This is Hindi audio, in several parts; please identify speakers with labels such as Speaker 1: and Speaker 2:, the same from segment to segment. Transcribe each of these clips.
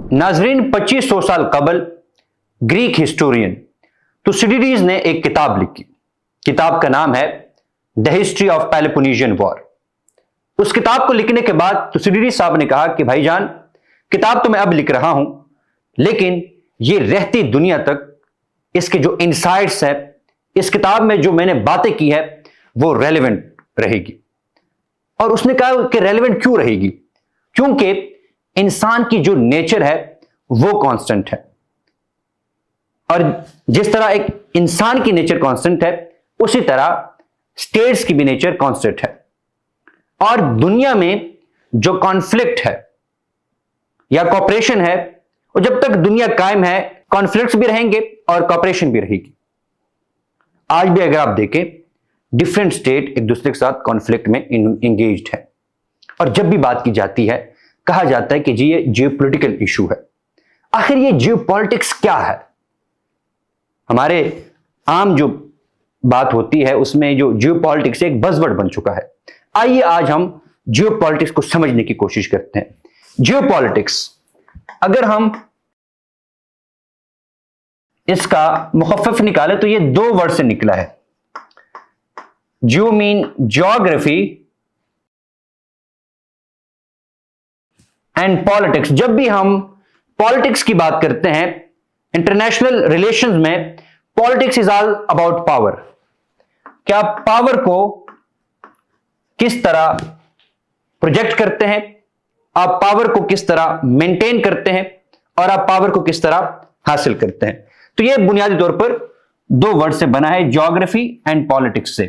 Speaker 1: नाजरीन, 2500 साल कबल ग्रीक हिस्टोरियन तुसिडिडीज ने एक किताब लिखी। किताब का नाम है the history of Peloponnesian war. उस किताब को लिखने के बाद तुसिडिडीज साहब ने कहा कि भाईजान, किताब तो मैं अब लिख रहा हूं, लेकिन ये रहती दुनिया तक इसके जो इनसाइट्स है, इस किताब में जो मैंने बातें की है, वो रेलेवेंट रहेगी। और उसने कहा कि रेलेवेंट क्यों रहेगी? क्योंकि इंसान की जो नेचर है वो कांस्टेंट है, और जिस तरह एक इंसान की नेचर कांस्टेंट है, उसी तरह स्टेट्स की भी नेचर कांस्टेंट है। और दुनिया में जो कॉन्फ्लिक्ट है या कॉपरेशन है, और जब तक दुनिया कायम है, कॉन्फ्लिक्ट्स भी रहेंगे और कॉपरेशन भी रहेगी। आज भी अगर आप देखें, डिफरेंट स्टेट एक दूसरे के साथ कॉन्फ्लिक्ट में इंगेज्ड है, और जब भी बात की जाती है कहा जाता है कि जी ये जियोपॉलिटिकल इशू है। आखिर ये जियोपॉलिटिक्स क्या है? हमारे आम जो बात होती है उसमें जो जियोपॉलिटिक्स एक बज़वर्ड बन चुका है। आइए आज हम जियोपॉलिटिक्स को समझने की कोशिश करते हैं। जियोपॉलिटिक्स, अगर हम इसका मुखफ़्फ़फ़ निकाले तो ये दो वर्ड से निकला है। जियो मीन ज्योग्राफी एंड पॉलिटिक्स। जब भी हम पॉलिटिक्स की बात करते हैं इंटरनेशनल रिलेशंस में, politics is all about power. क्या पावर को किस तरह प्रोजेक्ट करते हैं, आप पावर को किस तरह मेंटेन करते हैं, और आप पावर को किस तरह हासिल करते हैं। तो यह बुनियादी तौर पर दो वर्ड से बना है, ज्योग्राफी एंड पॉलिटिक्स से।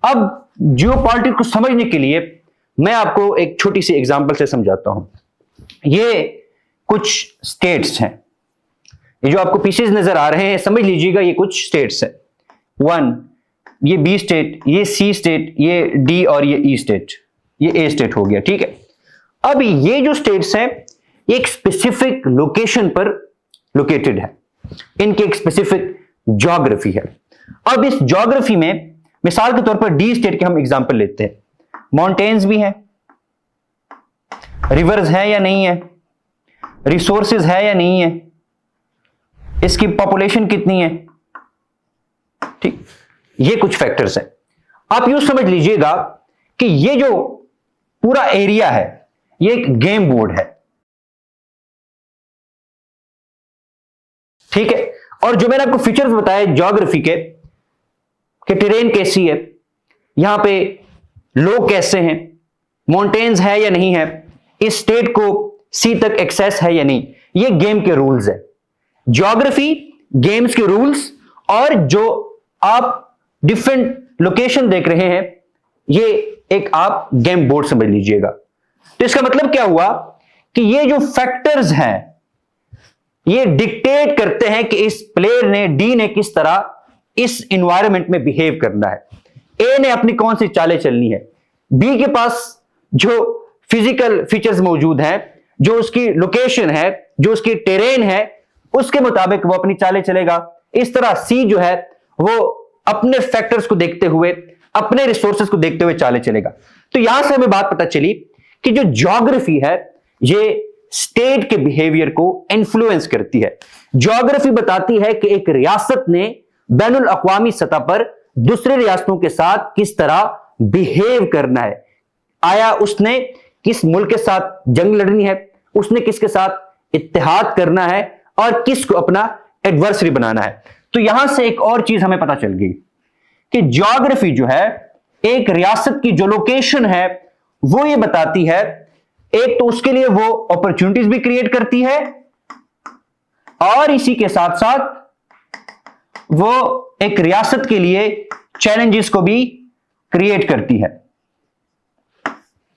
Speaker 1: अब जियोपॉलिटिक्स को समझने के लिए मैं आपको एक छोटी सी एग्जांपल से समझाता हूं। ये कुछ स्टेट्स हैं, ये जो आपको पीसेस नजर आ रहे हैं, समझ लीजिएगा ये कुछ स्टेट्स हैं। 1, ये बी स्टेट, ये सी स्टेट, ये डी और ये ई स्टेट, ये ए स्टेट हो गया। ठीक है, अब ये जो स्टेट्स हैं एक स्पेसिफिक लोकेशन पर लोकेटेड है, इनकी एक स्पेसिफिक ज्योग्राफी है। अब इस ज्योग्राफी में मिसाल के तौर पर डी स्टेट के हम एग्जांपल लेते हैं। माउंटेन्स भी हैं, रिवर्स है या नहीं है, रिसोर्सेज है या नहीं है, इसकी पॉपुलेशन कितनी है, ठीक, ये कुछ फैक्टर्स हैं। आप यूं समझ लीजिएगा कि ये जो पूरा एरिया है ये एक गेम बोर्ड है, ठीक है। और जो मैंने आपको फीचर्स बताए ज्योग्राफी के, कि टेरेन कैसी है, यहां पे लोग कैसे हैं, माउंटेन्स है या नहीं है, इस स्टेट को सी तक एक्सेस है या नहीं, ये गेम के रूल्स है। ज्योग्राफी, गेम्स के रूल्स, और जो आप डिफरेंट लोकेशन देख रहे हैं ये एक आप गेम बोर्ड समझ लीजिएगा। तो इसका मतलब क्या हुआ कि ये जो फैक्टर्स हैं ये डिक्टेट करते हैं कि इस प्लेयर ने, डी ने किस तरह इस एनवायरनमेंट में बिहेव करना है, ए ने अपनी कौन सी चालें चलनी है, बी के पास जो फिजिकल फीचर्स मौजूद हैं, जो उसकी लोकेशन है, जो उसकी टेरेन है, उसके मुताबिक वो अपनी चालें चलेगा। इस तरह सी जो है वो अपने फैक्टर्स को देखते हुए, अपने रिसोर्सेज को देखते हुए चालें चलेगा। तो यहां से हमें बात पता चली कि जो ज्योग्राफी है ये स्टेट के बिहेवियर को इन्फ्लुएंस करती है। ज्योग्राफी बताती है कि एक रियासत ने बैनुल अक़वामी सतह पर दूसरे रियासतों के साथ किस तरह बिहेव करना है। आया उसने किस मुल्क के साथ जंग लड़नी है, उसने किसके साथ इत्तेहाद करना है, और किसको अपना एडवर्सरी बनाना है। तो यहां से एक और चीज हमें पता चल गई कि ज्योग्राफी जो है एक रियासत की जो लोकेशन है वो ये बताती है, एक तो उसके लिए वो अपॉर्चुनिटीज भी क्रिएट करती है, और इसी के साथ साथ वो एक रियासत के लिए चैलेंजेस को भी क्रिएट करती है।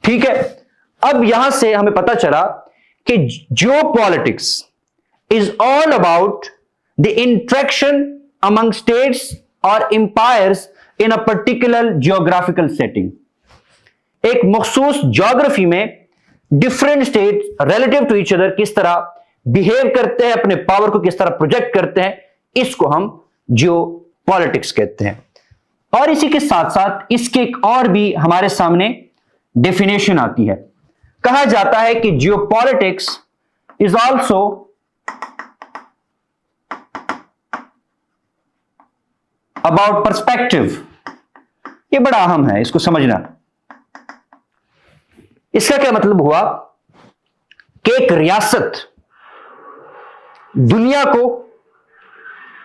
Speaker 1: ठीक है, अब यहां से हमें पता चला कि geopolitics is all about the interaction among states और empires in a particular geographical setting. एक मखसूस ज्योग्राफी में different states relative to each other किस तरह बिहेव करते हैं, अपने पावर को किस तरह प्रोजेक्ट करते हैं, इसको हम जियोपॉलिटिक्स कहते हैं। और इसी के साथ साथ इसके एक और भी हमारे सामने डेफिनेशन आती है। कहा जाता है कि geopolitics is also about perspective। ये बड़ा अहम है, इसको समझना। इसका क्या मतलब हुआ कि एक रियासत दुनिया को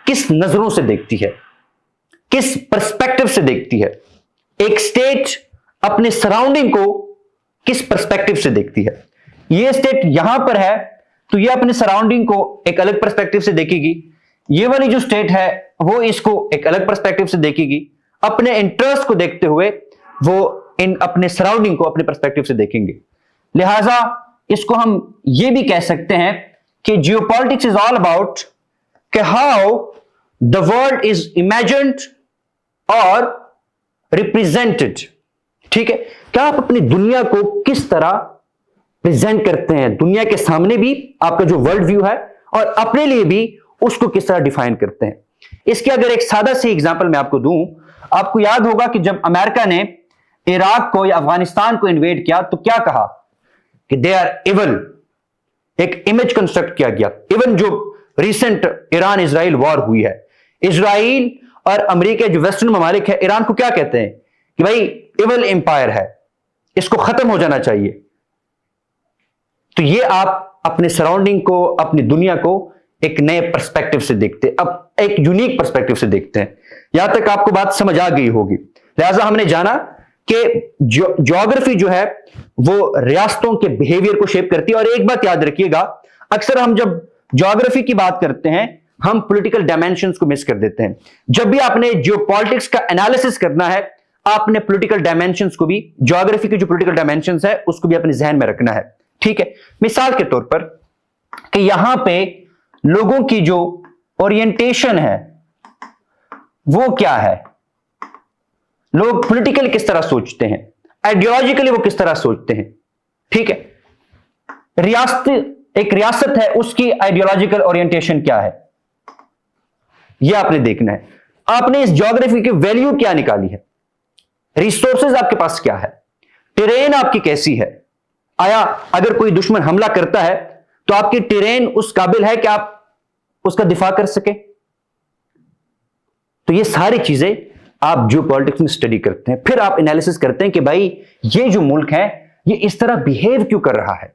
Speaker 1: किस नजरों से देखती है, किस पर्सपेक्टिव से देखती है, एक स्टेट अपने सराउंडिंग को किस पर्सपेक्टिव से देखती है। ये स्टेट यहां पर है तो ये अपने सराउंडिंग को एक अलग पर्सपेक्टिव से देखेगी, ये वाली जो स्टेट है वो इसको एक अलग पर्सपेक्टिव से देखेगी, अपने इंटरेस्ट को देखते हुए वो इन अपने सराउंडिंग को अपने पर्सपेक्टिव से देखेंगे। लिहाजा इसको हम ये भी कह सकते हैं कि जियोपॉलिटिक्स इज ऑल अबाउट कि how the world is imagined और रिप्रेजेंटेड। ठीक है, क्या आप अपनी दुनिया को किस तरह प्रेजेंट करते हैं, दुनिया के सामने भी आपका जो वर्ल्ड व्यू है और अपने लिए भी उसको किस तरह डिफाइन करते हैं। इसके अगर एक सादा सी एग्जांपल मैं आपको दूं, आपको याद होगा कि जब अमेरिका ने इराक को या अफगानिस्तान को इन्वेड किया तो क्या कहा कि दे आर इवल, एक इमेज कंस्ट्रक्ट किया गया। इवन जो रिसेंट ईरान इजराइल वॉर हुई है, इजराइल और अमेरिका जो वेस्टर्न ममालिक है ईरान को क्या कहते हैं कि भाई इवल एम्पायर है, इसको खत्म हो जाना चाहिए। तो ये आप अपने सराउंडिंग को, अपनी दुनिया को एक नए पर्सपेक्टिव से देखते हैं, अब एक यूनिक पर्सपेक्टिव से देखते हैं। यहां तक आपको बात समझ आ गई होगी। लिहाजा हमने जाना कि ज्योग्राफी जो है वो रियासतों के बिहेवियर को शेप करती है। और एक बात याद रखिएगा, अक्सर हम जब ज्योग्राफी की बात करते हैं हम पॉलिटिकल डायमेंशंस को मिस कर देते हैं। जब भी आपने जियोपॉलिटिक्स का एनालिसिस करना है, आपने पॉलिटिकल डायमेंशंस को भी, ज्योग्राफी के जो पॉलिटिकल डायमेंशंस है उसको भी अपने जहन में रखना है। ठीक है, मिसाल के तौर पर कि यहां पे लोगों की जो ओरिएंटेशन है वो क्या है, लोग पॉलिटिकली किस तरह सोचते हैं, आइडियोलॉजिकली वो किस तरह सोचते हैं। ठीक है, एक रियासत है उसकी आइडियोलॉजिकल ओरिएंटेशन क्या है, यह आपने देखना है। आपने इस ज्योग्राफी की वैल्यू क्या निकाली है, रिसोर्सेज आपके पास क्या है, टेरेन आपकी कैसी है, आया अगर कोई दुश्मन हमला करता है तो आपकी टेरेन उस काबिल है कि आप उसका दिफा कर सके। तो ये सारी चीजें आप जियोपॉलिटिक्स में स्टडी करते हैं, फिर आप एनालिसिस करते हैं कि भाई ये जो मुल्क है ये इस तरह बिहेव क्यों कर रहा है,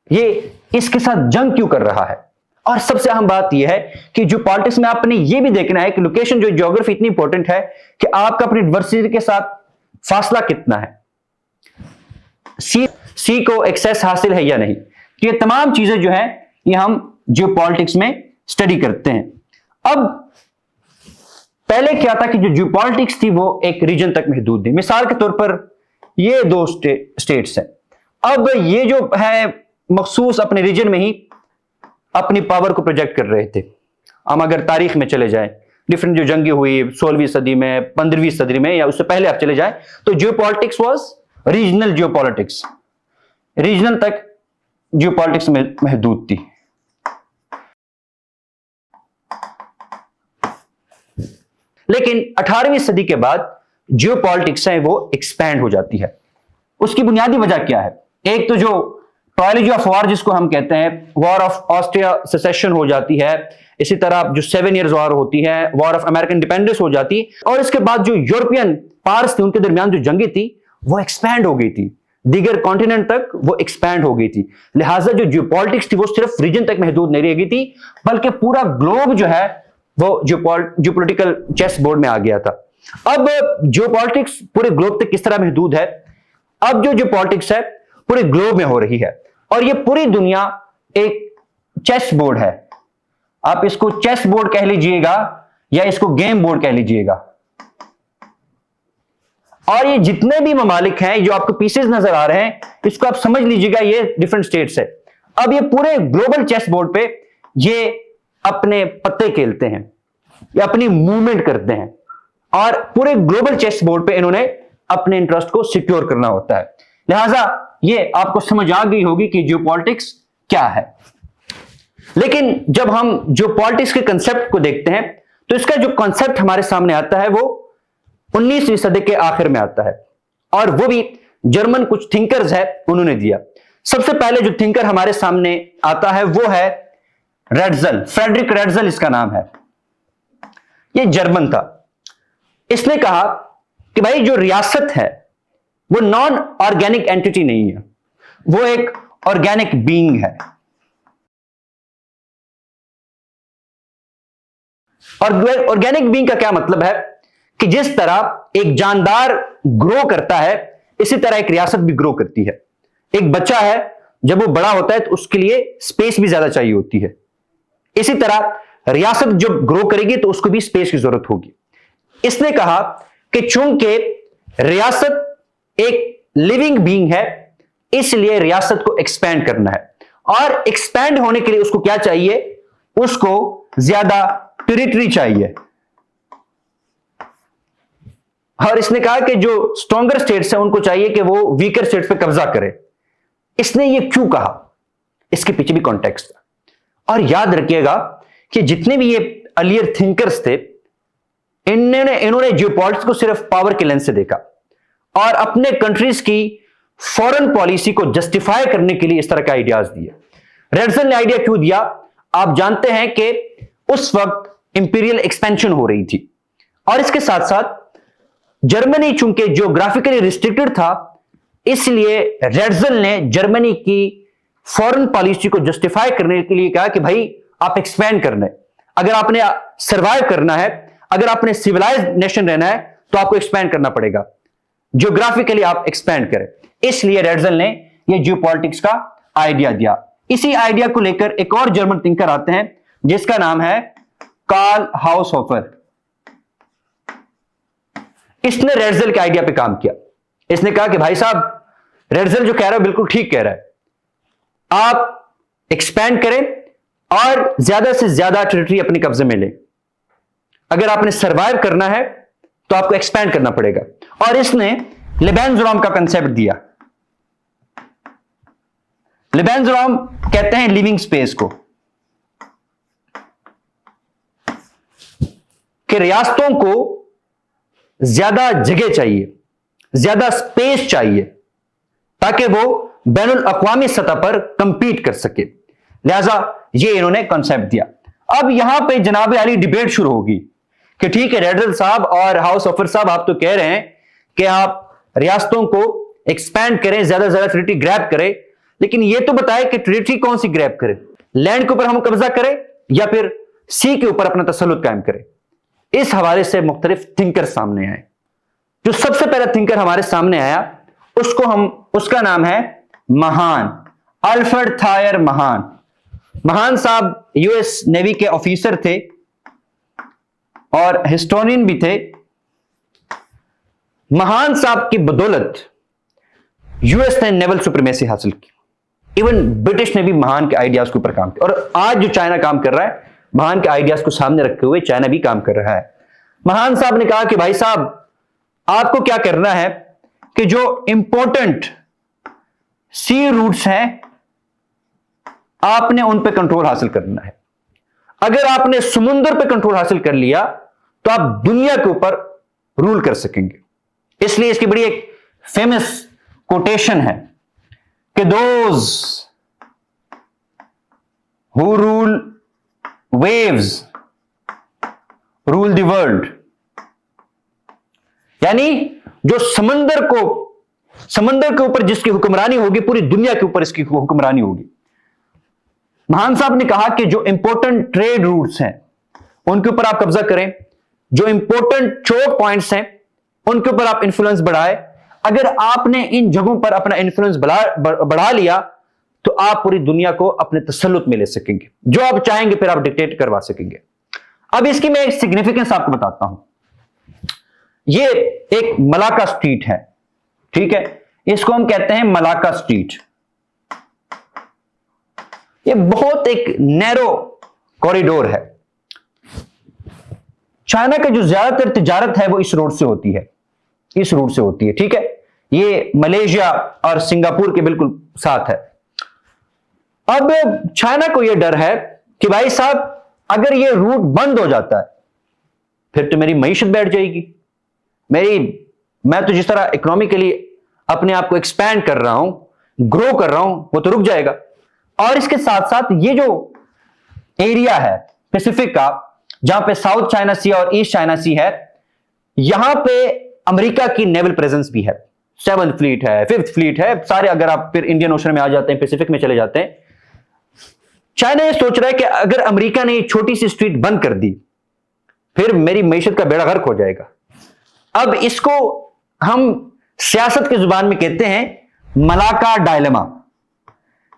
Speaker 1: ये इसके साथ जंग क्यों कर रहा है। और सबसे अहम बात यह है कि जियोपॉलिटिक्स में आपने ये भी देखना है कि लोकेशन, जो ज्योग्राफी इतनी इंपॉर्टेंट है कि आपका अपनी डाइवर्सिटी के साथ फासला कितना है, सी को एक्सेस हासिल है या नहीं। ये तमाम चीजें जो है ये हम जियोपॉलिटिक्स में स्टडी करते हैं। अब पहले क्या था कि जो जियोपॉलिटिक्स थी वो एक रीजन तक महदूद थी। मिसाल के तौर पर ये दो स्टेट्स हैं, अब ये जो है मखसूस अपने रीजन में ही अपनी पावर को प्रोजेक्ट कर रहे थे। हम अगर तारीख में चले जाएं, डिफरेंट जो जंगी हुई 16वीं सदी में, 15वीं सदी में, या उससे पहले आप चले जाएं, तो geopolitics was regional geopolitics, regional तक जियोपॉलिटिक्स में महदूद थी। लेकिन 18वीं सदी के बाद जियोपॉलिटिक्स है वो एक्सपैंड हो जाती है। उसकी बुनियादी वजह क्या है? एक तो जो ट्रायलॉजी ऑफ वॉर जिसको हम कहते हैं, वॉर ऑफ ऑस्ट्रिया सेसेशन हो जाती है, इसी तरह जो 7 ईयर्स वॉर होती है, वॉर ऑफ अमेरिकन इंडिपेंडेंस हो जाती, और इसके बाद जो यूरोपियन पार्स थे उनके दरमियान जो जंगी थी वो एक्सपैंड हो गई थी, दीगर कॉन्टिनेंट तक वो एक्सपैंड हो गई थी। लिहाजा जो जियोपॉलिटिक्स थी वो सिर्फ रीजन तक महदूद नहीं रह गई थी, बल्कि पूरा ग्लोब जो है वो जियोपॉलिटिकल चेस बोर्ड में आ गया था। अब जियोपॉलिटिक्स पूरे ग्लोब तक किस तरह महदूद है? अब जो जियोपॉलिटिक्स है पूरे ग्लोब में हो रही है, और ये पूरी दुनिया एक चेस बोर्ड है। आप इसको चेस बोर्ड कह लीजिएगा या इसको गेम बोर्ड कह लीजिएगा। और ये जितने भी ममालिक हैं, जो आपको पीसेस नजर आ रहे हैं, इसको आप समझ लीजिएगा ये डिफरेंट स्टेट्स है। अब ये पूरे ग्लोबल चेस बोर्ड पे ये अपने पत्ते खेलते हैं, ये अपनी मूवमेंट करते हैं, और पूरे ग्लोबल चेस बोर्ड पे इन्होंने अपने इंटरेस्ट को सिक्योर करना होता है। लिहाजा ये आपको समझ आ गई होगी कि जियोपॉलिटिक्स क्या है। लेकिन जब हम जियोपॉलिटिक्स के कंसेप्ट को देखते हैं तो इसका जो कंसेप्ट हमारे सामने आता है वो 19वीं सदी के आखिर में आता है, और वो भी जर्मन कुछ थिंकर्स है उन्होंने दिया। सबसे पहले जो थिंकर हमारे सामने आता है वो है रेड्जल, फ्रेडरिक रेड्जल इसका नाम है। ये जर्मन था। इसने कहा कि भाई जो रियासत है वो नॉन ऑर्गेनिक एंटिटी नहीं है, वो एक ऑर्गेनिक बीइंग है। और ऑर्गेनिक बीइंग का क्या मतलब है कि जिस तरह एक जानदार ग्रो करता है, इसी तरह एक रियासत भी ग्रो करती है। एक बच्चा है, जब वो बड़ा होता है तो उसके लिए स्पेस भी ज्यादा चाहिए होती है। इसी तरह रियासत जब ग्रो करेगी तो उसको भी स्पेस की जरूरत होगी। इसने कहा कि चूंकि रियासत एक लिविंग बीइंग है, इसलिए रियासत को एक्सपैंड करना है। और एक्सपैंड होने के लिए उसको क्या चाहिए? उसको ज्यादा टेरिटरी चाहिए। और इसने कहा कि जो स्ट्रॉन्गर स्टेट्स हैं उनको चाहिए कि वो वीकर स्टेट्स पे कब्जा करें। इसने ये क्यों कहा? इसके पीछे भी कॉन्टेक्स्ट था। और याद रखिएगा कि जितने भी ये अर्लियर थिंकर्स थे, इन्होंने जियोपॉलिटिक्स को सिर्फ पावर के लेंस से देखा और अपने कंट्रीज की फॉरेन पॉलिसी को जस्टिफाई करने के लिए इस तरह के आइडियाज दिए। रेड्जल ने आइडिया क्यों दिया? आप जानते हैं कि उस वक्त इंपीरियल एक्सपेंशन हो रही थी और इसके साथ साथ जर्मनी चूंकि ज्योग्राफिकली रिस्ट्रिक्टेड था, इसलिए रेड्जल ने जर्मनी की फॉरेन पॉलिसी को जस्टिफाई करने के लिए कहा कि भाई आप एक्सपैंड करना है। अगर आपने सर्वाइव करना है, अगर आपने सिविलाइज्ड नेशन रहना है तो आपको एक्सपैंड करना पड़ेगा, ज्योग्राफिकली आप एक्सपैंड करें। इसलिए रेड्जल ने यह जियोपॉलिटिक्स का आइडिया दिया। इसी आइडिया को लेकर एक और जर्मन थिंकर आते हैं जिसका नाम है कार्ल हाउसहोफर। इसने रेड्जल के आइडिया पे काम किया। इसने कहा कि भाई साहब, रेड्जल जो कह रहा है बिल्कुल ठीक कह रहा है, आप एक्सपैंड करें और ज्यादा से ज्यादा टेरिटरी अपने कब्जे में लें। अगर आपने सर्वाइव करना है तो आपको एक्सपैंड करना पड़ेगा। और इसने लेबेनज़राम का कंसेप्ट दिया। लेबेनज़राम कहते हैं लिविंग स्पेस को, कि रियासतों को ज्यादा जगह चाहिए, ज्यादा स्पेस चाहिए ताकि वो बैनुल अक़वामी सतह पर कंपीट कर सके। लिहाजा ये इन्होंने कॉन्सेप्ट दिया। अब यहां पे जनाब आली डिबेट शुरू होगी कि ठीक है रेड्जल साहब और हाउसहोफर साहब, आप तो कह रहे हैं कि आप रियासतों को एक्सपैंड करें, ज्यादा से ज्यादा टेरिटरी ग्रैब करें, लेकिन ये तो बताए कि टेरिटरी कौन सी ग्रैब करें? लैंड के ऊपर हम कब्जा करें या फिर सी के ऊपर अपना तसल्लुत कायम करें? इस हवाले से मुख्तलिफ थिंकर सामने आए। जो सबसे पहला थिंकर हमारे सामने आया उसका नाम है महान, अल्फ्रेड थायर महान। महान साहब यूएस नेवी के ऑफिसर थे और हिस्टोरियन भी थे। महान साहब की बदौलत यूएस ने नेवल सुप्रीमेसी हासिल की। इवन ब्रिटिश ने भी महान के आइडियाज के ऊपर काम किया और आज जो चाइना काम कर रहा है, महान के आइडियाज को सामने रखते हुए चाइना भी काम कर रहा है। महान साहब ने कहा कि भाई साहब, आपको क्या करना है कि जो इंपॉर्टेंट सी रूट्स हैं आपने उन पे कंट्रोल हासिल करना है। अगर आपने समुद्र पे कंट्रोल हासिल कर लिया तो आप दुनिया के ऊपर रूल कर सकेंगे। इसलिए इसकी बड़ी एक फेमस कोटेशन है कि those who rule waves rule the world. यानी जो समंदर के ऊपर जिसकी हुक्मरानी होगी, पूरी दुनिया के ऊपर इसकी हुक्मरानी होगी। महान साहब ने कहा कि जो इंपॉर्टेंट ट्रेड रूट्स हैं उनके ऊपर आप कब्जा करें, जो इंपॉर्टेंट चोक पॉइंट्स हैं उनके ऊपर आप इंफ्लुएंस बढ़ाएं। अगर आपने इन जगहों पर अपना इंफ्लुएंस बढ़ा लिया तो आप पूरी दुनिया को अपने तसल्लुत में ले सकेंगे, जो आप चाहेंगे फिर आप डिक्टेट करवा सकेंगे। अब इसकी मैं एक सिग्निफिकेंस आपको बताता हूं। ये एक मलाका स्ट्रीट है, ठीक है, इसको हम कहते हैं मलाका स्ट्रीट। ये बहुत एक नैरो कॉरिडोर है। चाइना का जो ज्यादातर तिजारत है वो इस रोड से होती है, इस रूट से होती है, ठीक है। ये मलेशिया और सिंगापुर के बिल्कुल साथ है। अब चाइना को यह डर है कि भाई साहब, अगर ये रूट बंद हो जाता है फिर तो मेरी मईशत बैठ जाएगी। मैं तो जिस तरह इकोनॉमिकली अपने आप को एक्सपैंड कर रहा हूं, ग्रो कर रहा हूं वो तो रुक जाएगा। और इसके साथ साथ ये जो एरिया है पैसिफिक का, जहां पे साउथ चाइना सी और ईस्ट चाइना सी है, यहां पे अमेरिका की नेवल प्रेजेंस भी है। 7th फ्लीट है, 5th फ्लीट है, सारे। अगर आप फिर इंडियन ओशन में आ जाते हैं, पैसिफिक में चले जाते हैं। चाइना ये सोच रहा है कि अगर अमेरिका ने छोटी सी स्ट्रीट बंद कर दी, फिर मेरी मईशत का बेड़ा गर्क हो जाएगा। अब इसको हम सियासत की जुबान में कहते हैं मलाका डायलेमा,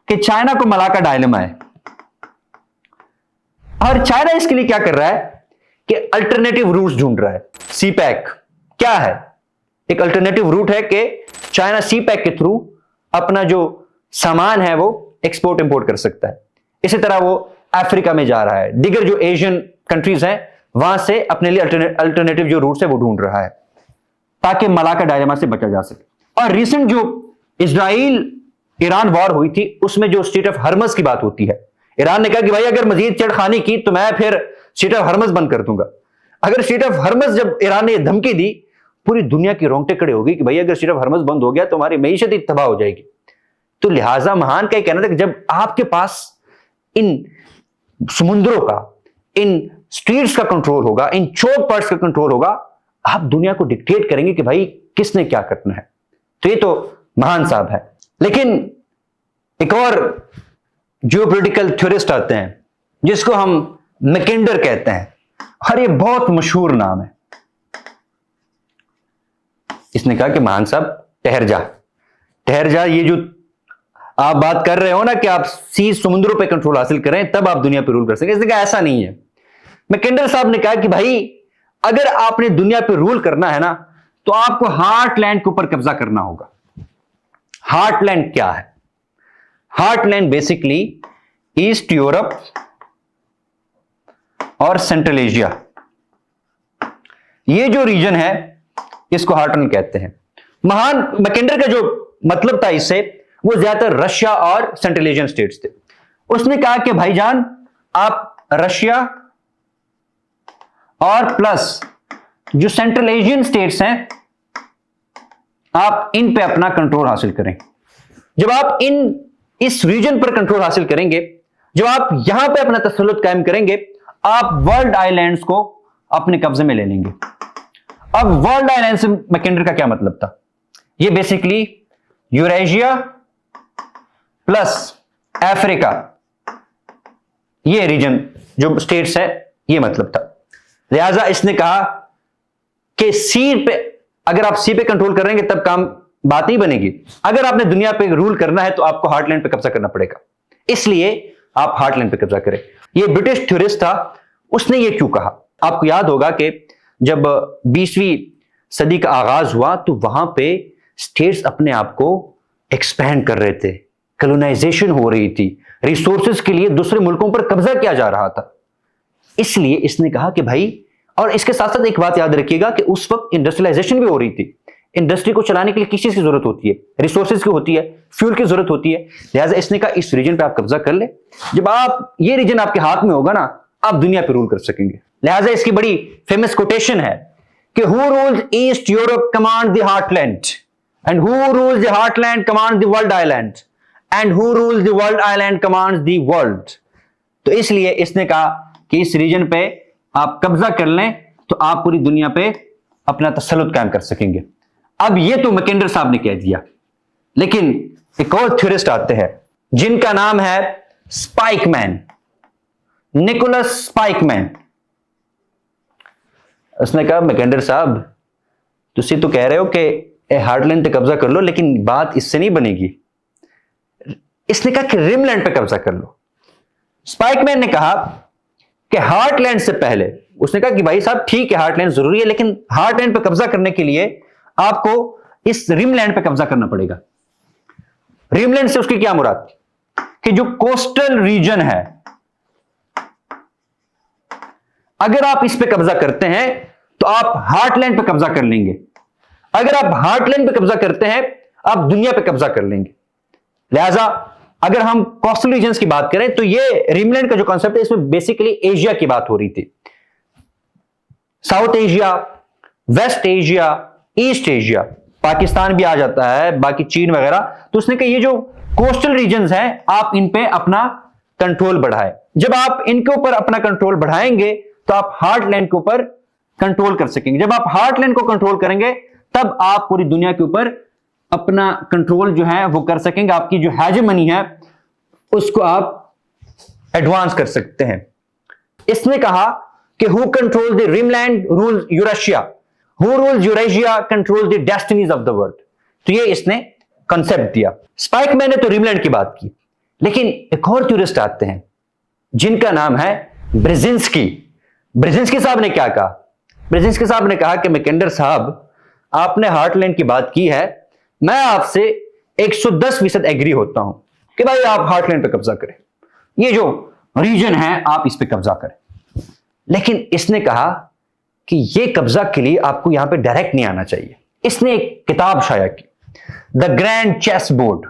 Speaker 1: कि चाइना को मलाका डायलेमा है। और चाइना इसके लिए क्या कर रहा है कि अल्टरनेटिव रूट्स ढूंढ रहा है। सीपैक क्या है? एक अल्टरनेटिव रूट है कि चाइना सीपैक के थ्रू अपना जो सामान है वो एक्सपोर्ट इंपोर्ट कर सकता है। इसी तरह वो अफ्रीका में जा रहा है, दिगर जो एशियन कंट्रीज हैं वहां से अपने लिए अल्टरनेटिव जो रूट्स है वो ढूंढ रहा है, ताकि मलाका डायलेमा से बचा जा सके। और रिसेंट जो इजराइल ईरान वॉर हुई थी, उसमें जो स्ट्रेट ऑफ हर्मस की बात होती है, ईरान ने कहा कि भाई अगर मजीद छेड़खानी की तो मैं फिर स्ट्रेट ऑफ हर्मस बंद कर दूंगा। अगर स्ट्रेट ऑफ हर्मस, जब ईरान ने धमकी दी, पूरी दुनिया की रोंगटे खड़े हो गई कि भाई अगर स्ट्रेट ऑफ हर्मस बंद हो गया तो हमारी मईशत ही तबाह हो जाएगी। तो लिहाजा महान का कहना था कि जब आपके पास इन समुद्रों का, इन स्ट्रीट्स का कंट्रोल होगा, इन चोक पॉइंट्स का कंट्रोल होगा, आप दुनिया को डिक्टेट करेंगे कि भाई किसने क्या करना है। तो ये तो महान साहब है। लेकिन एक और जियोपॉलिटिकल थ्योरिस्ट आते हैं जिसको हम मैकेंडर कहते हैं, और ये बहुत मशहूर नाम है। इसने कहा कि महान साहब ठहर जा, ठहर जा, ये जो आप बात कर रहे हो ना कि आप सी समुद्रों पे कंट्रोल हासिल करें तब आप दुनिया पे रूल कर सकें, इसने कहा ऐसा नहीं है। मैकेंडर साहब ने कहा कि भाई अगर आपने दुनिया पे रूल करना है ना तो आपको हार्टलैंड के ऊपर कब्जा करना होगा। हार्टलैंड क्या है? हार्टलैंड बेसिकली ईस्ट यूरोप और सेंट्रल एशिया, ये जो रीजन है इसको हार्टलैंड कहते हैं। महान मैकेंडर का जो मतलब था इससे, वो ज्यादातर रशिया और सेंट्रल एशियन स्टेट्स थे। उसने कहा कि भाईजान आप रशिया और प्लस जो सेंट्रल एशियन स्टेट्स हैं, आप इन पे अपना कंट्रोल हासिल करें। जब आप इस रीजन पर कंट्रोल हासिल करेंगे, जब आप यहां पे अपना तसल्लुत कायम करेंगे, आप वर्ल्ड आइलैंड्स को अपने कब्जे में ले लेंगे। अब वर्ल्ड आइलैंड से मैकेंडर का क्या मतलब था? ये बेसिकली यूरेशिया प्लस अफ्रीका, ये रीजन जो स्टेट्स है, ये मतलब था। लिहाजा इसने कहा कि सी पे, अगर आप सी पे कंट्रोल करेंगे तब काम बात नहीं बनेगी। अगर आपने दुनिया पे रूल करना है तो आपको हार्टलैंड पे कब्जा करना पड़ेगा, इसलिए आप हार्टलैंड पे कब्जा करें। ये ब्रिटिश थ्योरिस्ट था, उसने ये क्यों कहा? आपको याद होगा कि जब 20वीं सदी का आगाज हुआ तो वहां पे स्टेट्स अपने आप को एक्सपैंड कर रहे थे, कॉलोनाइजेशन हो रही थी, रिसोर्सेज के लिए दूसरे मुल्कों पर कब्जा किया जा रहा था। इसलिए इसने कहा कि भाई, और इसके साथ साथ एक बात याद रखिएगा कि उस वक्त इंडस्ट्रियलाइजेशन भी हो रही थी। इंडस्ट्री को चलाने के लिए किस चीज की जरूरत होती है? रिसोर्सेज की होती है, फ्यूल की जरूरत होती है। लिहाजा इसने कहा इस रीजन पे आप कब्जा कर ले, जब आप ये रीजन आपके हाथ में होगा ना, आप दुनिया पे रूल कर सकेंगे। लिहाजा इसकी बड़ी फेमस कोटेशन है कि who rules east Europe command the heartland, and who rules the heartland command the world island, and who rules the world island commands the world. तो इसलिए इसने कहा कि इस रीजन पे आप कब्जा कर लें तो आप पूरी दुनिया पे अपना तसल्लुत कायम कर सकेंगे। अब ये तो मैकेंडर साहब ने कह दिया, लेकिन एक और थ्योरिस्ट आते हैं जिनका नाम है स्पाइकमैन, निकोलस स्पाइकमैन। उसने कहा मैकेंडर साहब तुसी तो कह रहे हो कि हार्टलैंड पे कब्जा कर लो, लेकिन बात इससे नहीं बनेगी। इसने कहा कि रिमलैंड पे कब्जा कर लो। स्पाइकमैन ने कहा कि हार्टलैंड से पहले, उसने कहा कि भाई साहब ठीक है हार्टलैंड जरूरी है, लेकिन हार्टलैंड पे कब्जा करने के लिए आपको इस रिमलैंड पे कब्जा करना पड़ेगा। रिमलैंड से उसकी क्या मुराद? कि जो कोस्टल रीजन है, अगर आप इस पे कब्जा करते हैं तो आप हार्टलैंड पे कब्जा कर लेंगे। अगर आप हार्टलैंड पे कब्जा करते हैं, आप दुनिया पे कब्जा कर लेंगे। लिहाजा अगर हम कोस्टल रीजन्स की बात करें तो ये रिमलैंड का जो कॉन्सेप्ट है, इसमें बेसिकली एशिया की बात हो रही थी। South Asia, West Asia, East Asia, Pakistan भी आ जाता है, बाकी चीन वगैरह। तो उसने कहा ये जो कोस्टल रीजन्स हैं आप इन पे अपना कंट्रोल बढ़ाएं। जब आप इनके ऊपर अपना कंट्रोल बढ़ाएंगे तो आप हार्टलैंड के ऊपर कंट्रोल कर सकेंगे। जब आप हार्टलैंड को कंट्रोल करेंगे तब आप पूरी दुनिया के ऊपर अपना कंट्रोल जो है वो कर सकेंगे। आपकी जो हेजेमनी है उसको आप एडवांस कर सकते हैं। इसने कहा कि who control the rimland rule Eurasia, who rules Eurasia control the destinies of the world. तो ये इसने कंसेप्ट दिया। स्पाइकमैन ने तो रिमलैंड की बात की, लेकिन एक और टूरिस्ट आते हैं जिनका नाम है ब्रेजिंस्की। ब्रेजिंस्की साहब ने क्या कहा? ब्रेजिंस्की साहब ने कहा कि मैकेंडर साहब, आपने हार्टलैंड की बात की है, मैं आपसे 110% एग्री होता हूं कि भाई आप हार्टलैंड पे कब्जा करें, ये जो रीजन है आप इस पे कब्जा करें। लेकिन इसने कहा कि ये कब्जा के लिए आपको यहां पे डायरेक्ट नहीं आना चाहिए। इसने एक किताब शाया की, द ग्रैंड चेस बोर्ड।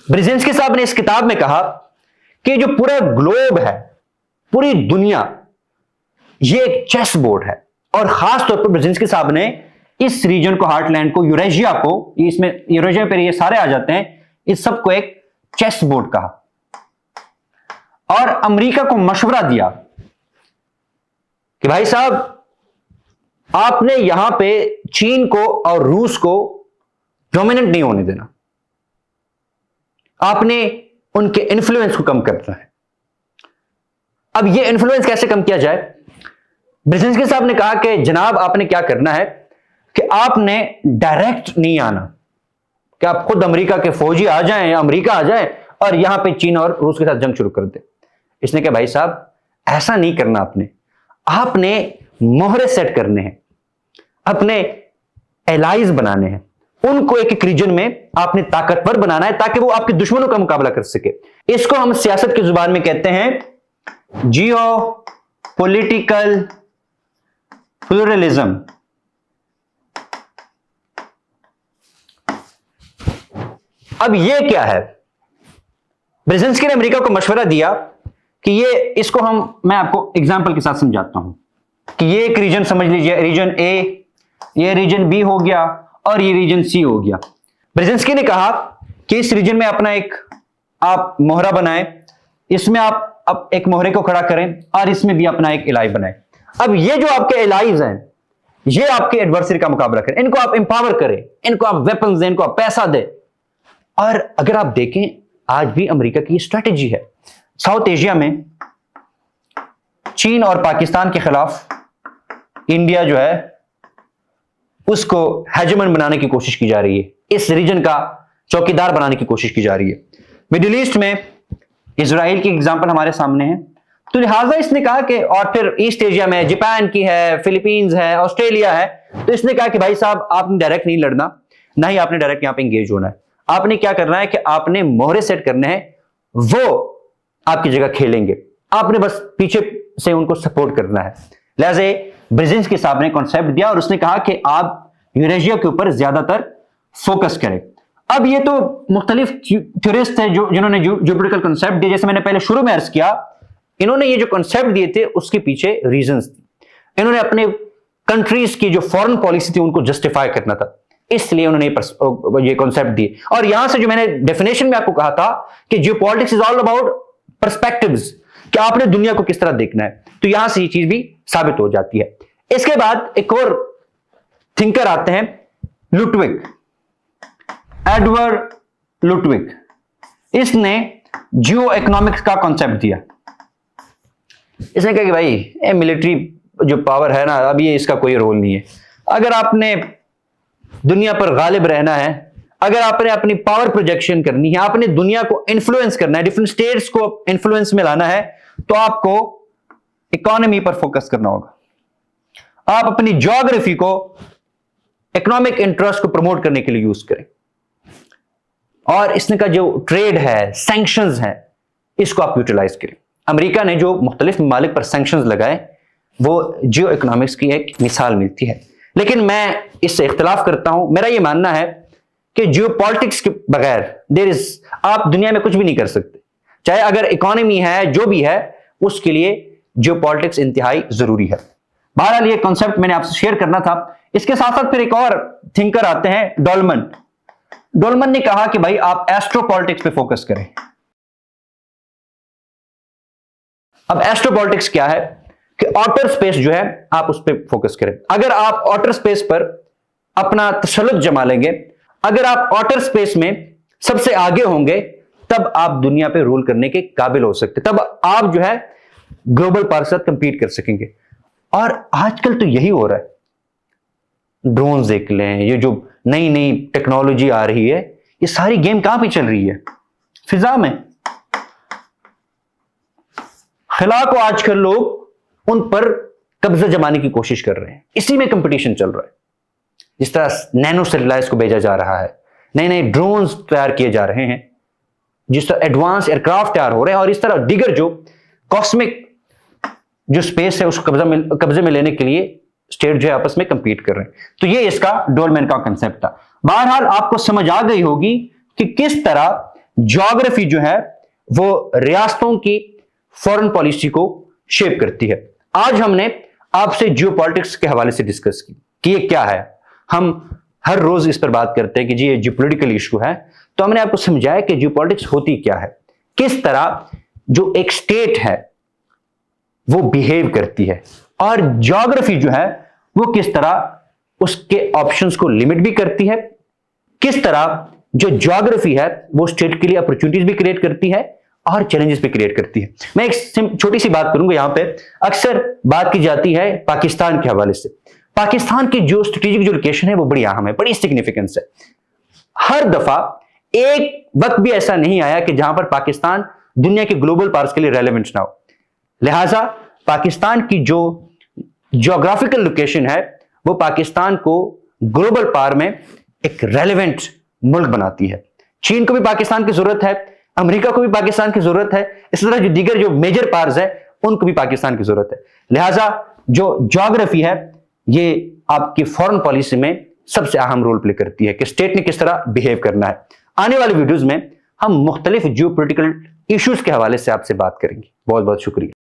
Speaker 1: ब्रेजिंस्की साहब ने इस किताब में कहा कि जो पूरा ग्लोब है, पूरी दुनिया, ये एक चेस बोर्ड है। और खास तौर पर ब्रेजिंस्की साहब ने इस रीजन को, हार्टलैंड को, यूरेशिया को, इसमें यूरेशिया पर ये सारे आ जाते हैं, इस सबको एक चेस बोर्ड कहा। और अमेरिका को मशवरा दिया कि भाई साहब, आपने यहां पे चीन को और रूस को डोमिनेंट नहीं होने देना, आपने उनके इन्फ्लुएंस को कम करना है। अब ये इन्फ्लुएंस कैसे कम किया जाए? ब्रेजिंस्की साहब ने कहा कि जनाब, आपने क्या करना है कि आपने डायरेक्ट नहीं आना कि आप खुद अमेरिका के फौजी आ जाएं, अमेरिका आ जाए और यहां पे चीन और रूस के साथ जंग शुरू कर दे। इसने कहा भाई साहब, ऐसा नहीं करना, आपने मोहरे सेट करने हैं, अपने एलाइज बनाने हैं, उनको एक एक रीजन में आपने ताकतवर बनाना है ताकि वो आपके दुश्मनों का मुकाबला कर सके। इसको हम सियासत की जुबान में कहते हैं जियो पॉलिटिकल प्लूरलिज्म। अब ये क्या है? ब्रेजिंस्की ने अमेरिका को मशवरा दिया कि मैं आपको एग्जांपल के साथ समझाता हूं कि ये एक रीजन समझ लीजिए, रीजन ए, ये रीजन बी हो गया और ये रीजन सी हो गया। ब्रेजिंस्की ने कहा कि इस रीजन में अपना एक आप मोहरा बनाएं, इसमें आप एक मोहरे को खड़ा करें और इसमें भी अपना एक एलाई बनाएं। अब ये जो आपके एलाइज हैं, ये आपके एडवर्सरी का मुकाबला करें, इनको आप एम्पावर करें, इनको आप वेपन्स दें, इनको आप पैसा दें। और अगर आप देखें, आज भी अमेरिका की स्ट्रेटेजी है, साउथ एशिया में चीन और पाकिस्तान के खिलाफ इंडिया जो है उसको हेजेमन बनाने की कोशिश की जा रही है, इस रीजन का चौकीदार बनाने की कोशिश की जा रही है। मिडिल ईस्ट में इजराइल की एग्जांपल हमारे सामने है। तो लिहाजा इसने कहा कि, और फिर ईस्ट एशिया में जापान की है, फिलीपींस है, ऑस्ट्रेलिया है। तो इसने कहा कि भाई साहब, आपने डायरेक्ट नहीं लड़ना, ना ही आपने डायरेक्ट यहां पे एंगेज होना है। आपने क्या करना है कि आपने मोहरे सेट करने हैं, वो आपकी जगह खेलेंगे, आपने बस पीछे से उनको सपोर्ट करना है। लिहाजा ब्रेजिंस्की साहब ने कॉन्सेप्ट दिया और उसने कहा कि आप यूरेशिया के ऊपर ज्यादातर फोकस करें। अब ये तो मुख्तलिफ थ्योरिस्ट है जिन्होंने ज्योपोलिटिकल कॉन्सेप्ट दिए। जैसे मैंने पहले शुरू में अर्ज किया, इन्होंने ये जो कॉन्सेप्ट दिए थे उसके पीछे रीजंस थे। इन्होंने अपने कंट्रीज की जो फॉरेन पॉलिसी थी उनको जस्टिफाई करना था, इसलिए उन्होंने ये कॉन्सेप्ट दिए। और यहां से जो मैंने डेफिनेशन में आपको कहा था कि geopolitics is all about perspectives, कि आपने दुनिया को किस तरह देखना है, तो यहां से ये चीज भी साबित हो जाती है। इसके बाद एक और थिंकर आते हैं, लुटविग, एडवर्ड लुटविग। इसने जियो इकोनॉमिक्स का कॉन्सेप्ट दिया। इसने कहा कि भाई मिलिट्री जो पावर है ना, अब ये इसका कोई रोल नहीं है। अगर आपने दुनिया पर गालिब रहना है, अगर आपने अपनी पावर प्रोजेक्शन करनी है, आपने दुनिया को इन्फ्लुएंस करना है, डिफरेंट स्टेट्स को इन्फ्लुएंस में लाना है, तो आपको इकोनॉमी पर फोकस करना होगा। आप अपनी ज्योग्राफी को इकोनॉमिक इंटरेस्ट को प्रमोट करने के लिए यूज करें। और इसने का जो ट्रेड है, सैंक्शंस है, इसको आप यूटिलाइज करें। अमेरिका ने जो मुख्तलिफ ममालिक पर सैंक्शंस लगाए, वो जियो इकोनॉमिक्स की एक मिसाल मिलती है। लेकिन मैं इससे इख्तिलाफ करता हूं। मेरा यह मानना है कि जियो पॉलिटिक्स के बगैर आप दुनिया में कुछ भी नहीं कर सकते। चाहे अगर इकोनॉमी है, जो भी है, उसके लिए जियोपॉलिटिक्स इंतहाई जरूरी है। बहरहाल ये कॉन्सेप्ट मैंने आपसे शेयर करना था। इसके साथ साथ फिर एक और थिंकर आते हैं, डॉलमन। डॉलमन ने कहा कि भाई आप एस्ट्रोपॉलिटिक्स पे फोकस करें। अब एस्ट्रोपॉलिटिक्स क्या है कि आउटर स्पेस जो है आप उस पर फोकस करें। अगर आप आउटर स्पेस पर अपना तसल्लुत जमा लेंगे, अगर आप आउटर स्पेस में सबसे आगे होंगे, तब आप दुनिया पे रूल करने के काबिल हो सकते, तब आप जो है ग्लोबल पावर के साथ कंपीट कर सकेंगे। और आजकल तो यही हो रहा है। ड्रोन्स देख लें, ये जो नई नई टेक्नोलॉजी आ रही है, ये सारी गेम कहां पे चल रही है? फिजा में। खिला को आजकल लोग उन पर कब्जा जमाने की कोशिश कर रहे हैं, इसी में कंपटीशन चल रहा है। जिस तरह नैनो सैटेलाइट्स को भेजा जा रहा है, नए नए ड्रोन्स तैयार किए जा रहे हैं, जिस तरह एडवांस एयरक्राफ्ट तैयार हो रहे हैं, और इस तरह दीगर जो कॉस्मिक जो स्पेस है उसको कब्जे में लेने के लिए स्टेट जो है आपस में कंपीट कर रहे हैं। तो ये इसका डोलमैन का कंसेप्ट था। बहरहाल आपको समझ आ गई होगी कि किस तरह ज्योग्राफी जो है वो रियासतों की फॉरेन पॉलिसी को शेप करती है। आज हमने आपसे जियोपॉलिटिक्स के हवाले से डिस्कस की कि ये क्या है। हम हर रोज इस पर बात करते हैं कि जी ये जियोपॉलिटिकल इशू है, तो हमने आपको समझाया कि जियोपॉलिटिक्स होती क्या है, किस तरह जो एक स्टेट है वो बिहेव करती है, और ज्योग्राफी जो है वो किस तरह उसके ऑप्शंस को लिमिट भी करती है, किस तरह जो ज्योग्राफी है वो स्टेट के लिए अपॉर्चुनिटीज भी क्रिएट करती है और चैलेंजेस भी क्रिएट करती है। मैं एक छोटी सी बात करूंगा। यहां पे अक्सर बात की जाती है पाकिस्तान के हवाले से। पाकिस्तान की जो स्ट्रेटेजिक जो लोकेशन है वो बड़ी अहम है, बड़ी सिग्निफिकेंस है। हर दफा एक वक्त भी ऐसा नहीं आया कि जहां पर पाकिस्तान दुनिया के ग्लोबल पावर्स के लिए रेलेवेंट ना हो। लिहाजा पाकिस्तान की जो ज्योग्राफिकल लोकेशन है वो पाकिस्तान को ग्लोबल पावर में एक रेलेवेंट मुल्क बनाती है। चीन को भी पाकिस्तान की जरूरत है, अमेरिका को भी पाकिस्तान की जरूरत है, इस तरह जो दीगर जो मेजर पावर्स है उनको भी पाकिस्तान की जरूरत है। लिहाजा जो ज्योग्राफी है ये आपकी फॉरेन पॉलिसी में सबसे अहम रोल प्ले करती है कि स्टेट ने किस तरह बिहेव करना है। आने वाले वीडियोस में हम मुख्तलिफ जियोपॉलिटिकल इश्यूज के हवाले से आपसे बात करेंगे। बहुत बहुत शुक्रिया।